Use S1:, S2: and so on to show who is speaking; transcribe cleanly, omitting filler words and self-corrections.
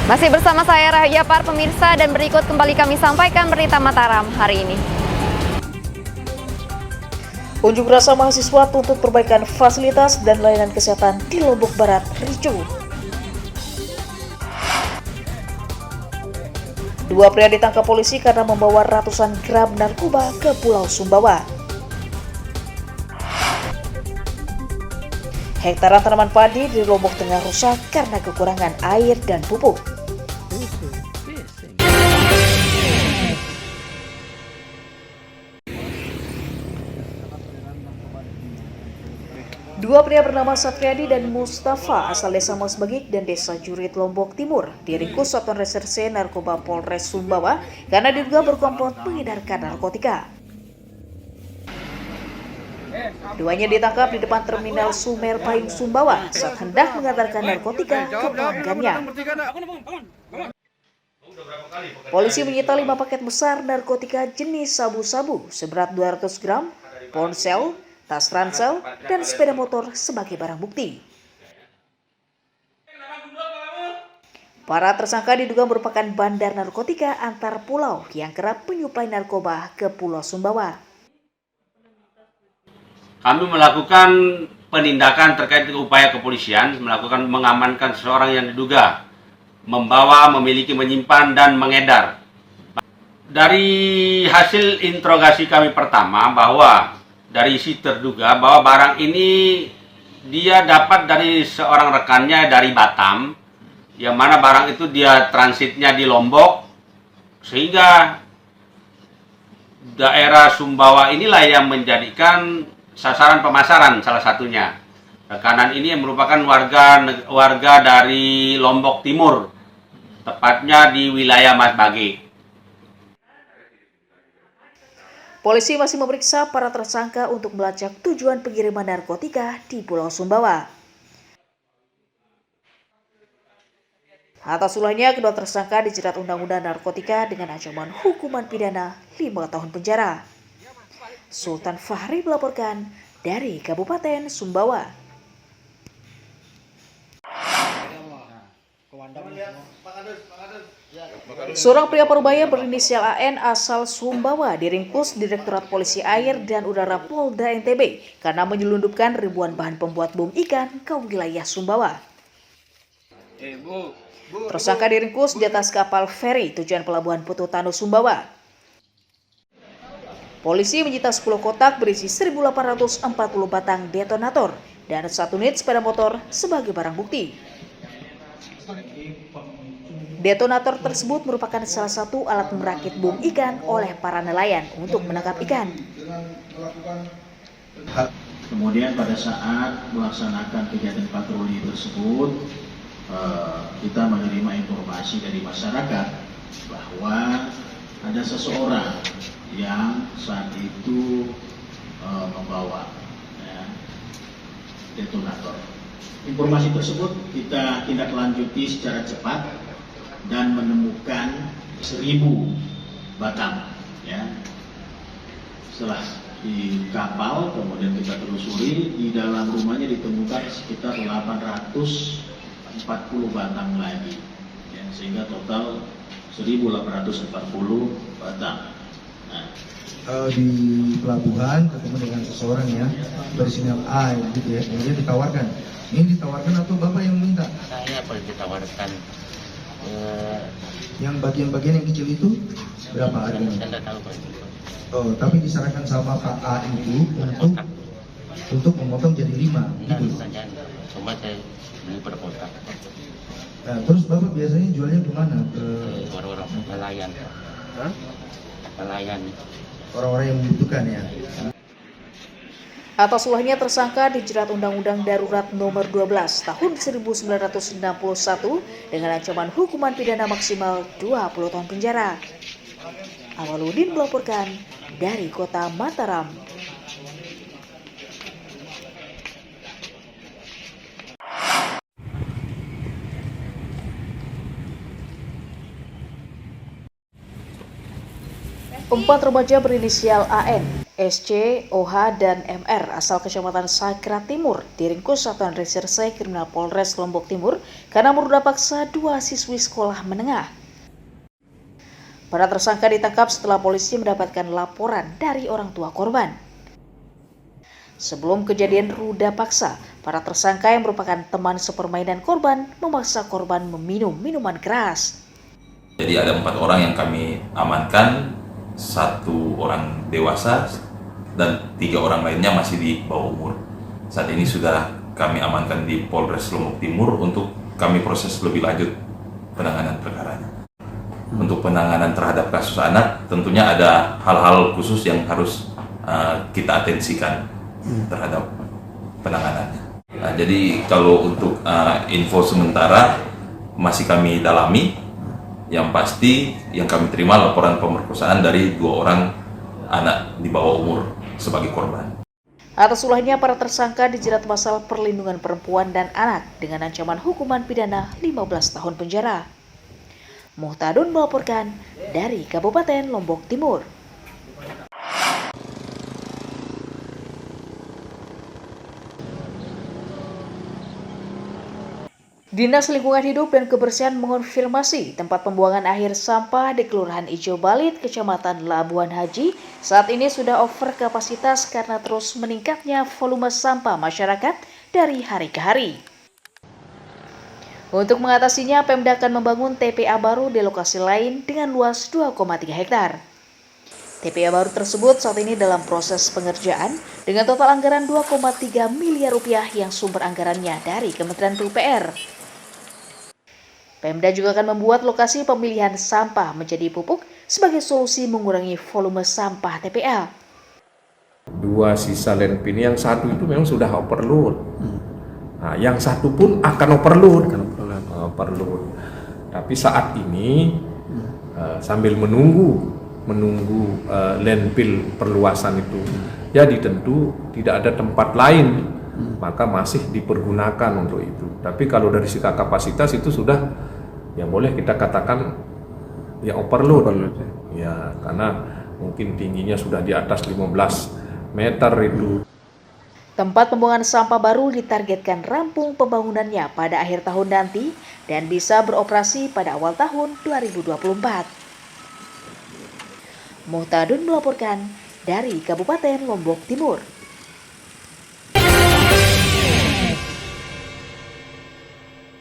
S1: Masih bersama saya Rahya Par pemirsa, dan berikut kembali kami sampaikan berita Mataram hari ini.
S2: Unjuk rasa mahasiswa tuntut perbaikan fasilitas dan layanan kesehatan di Lombok Barat ricuh. Dua pria ditangkap polisi karena membawa ratusan gram narkoba ke Pulau Sumbawa. Hektaran tanaman padi di Lombok Tengah rusak karena kekurangan air dan pupuk. Dua pria bernama Satriadi dan Mustafa asal desa Masbagik dan desa Jurit Lombok Timur diringkus Satuan Reserse Narkoba Polres Sumbawa karena diduga berkomplot mengedarkan narkotika. Duanya ditangkap di depan terminal Sumer Payung Sumbawa saat hendak mengantarkan narkotika ke pelanggannya. Polisi menyita 5 paket besar narkotika jenis sabu-sabu seberat 200 gram, ponsel, tas ransel, dan sepeda motor sebagai barang bukti. Para tersangka diduga merupakan bandar narkotika antar pulau yang kerap menyuplai narkoba ke Pulau Sumbawa.
S3: Kami melakukan penindakan terkait dengan upaya kepolisian, melakukan mengamankan seseorang yang diduga membawa, memiliki, menyimpan, dan mengedar. Dari hasil interogasi kami pertama bahwa dari si terduga bahwa barang ini dia dapat dari seorang rekannya dari Batam, yang mana barang itu dia transitnya di Lombok, sehingga daerah Sumbawa inilah yang menjadikan sasaran pemasaran salah satunya. Rekanan ini yang merupakan warga dari Lombok Timur, tepatnya di wilayah Masbagik.
S2: Polisi masih memeriksa para tersangka untuk melacak tujuan pengiriman narkotika di Pulau Sumbawa. Atas ulahnya, kedua tersangka dijerat Undang-Undang Narkotika dengan ancaman hukuman pidana 5 tahun penjara. Sultan Fahri melaporkan dari Kabupaten Sumbawa. Seorang pria parubaya berinisial AN asal Sumbawa diringkus Direktorat Polisi Air dan Udara Polda NTB karena menyelundupkan ribuan bahan pembuat bom ikan ke wilayah Sumbawa. Tersangka diringkus di atas kapal feri tujuan Pelabuhan Putu Tanu, Sumbawa. Polisi menyita 10 kotak berisi 1.840 batang detonator dan 1 unit sepeda motor sebagai barang bukti. Detonator tersebut merupakan salah satu alat merakit bom ikan oleh para nelayan untuk menangkap ikan.
S4: Kemudian pada saat melaksanakan kegiatan patroli tersebut, kita menerima informasi dari masyarakat bahwa ada seseorang yang saat itu membawa detonator. Informasi tersebut kita tindak lanjuti secara cepat dan menemukan 1.000 batang. Setelah di kapal, kemudian kita telusuri, di dalam rumahnya ditemukan sekitar 840 batang lagi, sehingga total 1.840 batang.
S5: Di pelabuhan ketemu dengan seseorang ya berinisial A gitu ya, kemudian ditawarkan. Ini ditawarkan atau Bapak yang minta?
S6: Saya boleh ditawarkan.
S5: Yang bagian-bagian yang kecil itu berapa harganya?
S6: Saya tidak tahu Pak.
S5: Oh, tapi disarankan sama Pak A itu untuk memotong jadi 5 gitu.
S6: Saja, cuma saya beli per kotak.
S5: Nah, terus Bapak biasanya jualnya kemana? Ke
S6: Orang-orang nelayan. Nelayan.
S5: Orang-orang yang membutuhkan ya.
S2: Atas ulahnya tersangka dijerat Undang-Undang Darurat Nomor 12 Tahun 1961 dengan ancaman hukuman pidana maksimal 20 tahun penjara. Awaludin melaporkan dari Kota Mataram. 4 remaja berinisial AN, SC, OH, dan MR asal Kecamatan Sakra Timur diringkus Satuan Reserse Kriminal Polres Lombok Timur karena meruda paksa 2 siswi sekolah menengah. Para tersangka ditangkap setelah polisi mendapatkan laporan dari orang tua korban. Sebelum kejadian ruda paksa, para tersangka yang merupakan teman sepermainan korban memaksa korban meminum minuman keras.
S7: Jadi ada 4 orang yang kami amankan, 1 orang dewasa dan 3 orang lainnya masih di bawah umur. Saat ini sudah kami amankan di Polres Lombok Timur untuk kami proses lebih lanjut penanganan perkaranya. Untuk penanganan terhadap kasus anak tentunya ada hal-hal khusus yang harus kita atensikan terhadap penanganannya. Nah, jadi kalau untuk info sementara masih kami dalami. Yang pasti yang kami terima laporan pemerkosaan dari 2 orang anak di bawah umur sebagai korban.
S2: Atas ulahnya, para tersangka dijerat pasal perlindungan perempuan dan anak dengan ancaman hukuman pidana 15 tahun penjara. Muhtadun melaporkan dari Kabupaten Lombok Timur. Dinas Lingkungan Hidup dan Kebersihan mengonfirmasi tempat pembuangan akhir sampah di Kelurahan Ijo Balit, Kecamatan Labuan Haji, saat ini sudah over kapasitas karena terus meningkatnya volume sampah masyarakat dari hari ke hari. Untuk mengatasinya, Pemda akan membangun TPA baru di lokasi lain dengan luas 2,3 hektar. TPA baru tersebut saat ini dalam proses pengerjaan dengan total anggaran 2,3 miliar rupiah yang sumber anggarannya dari Kementerian PUPR. Pemda juga akan membuat lokasi pemilihan sampah menjadi pupuk sebagai solusi mengurangi volume sampah TPA.
S8: 2 sisa landfill, yang 1 itu memang sudah overload. Nah, yang 1 pun akan overload. Tapi saat ini sambil menunggu landfill perluasan itu, jadi tentu tidak ada tempat lain, maka masih dipergunakan untuk itu. Tapi kalau dari sisi kapasitas itu sudah, ya boleh kita katakan ya overload. Ya, karena mungkin tingginya sudah di atas 15 meter itu.
S2: Tempat pembuangan sampah baru ditargetkan rampung pembangunannya pada akhir tahun nanti dan bisa beroperasi pada awal tahun 2024. Muhtadun melaporkan dari Kabupaten Lombok Timur.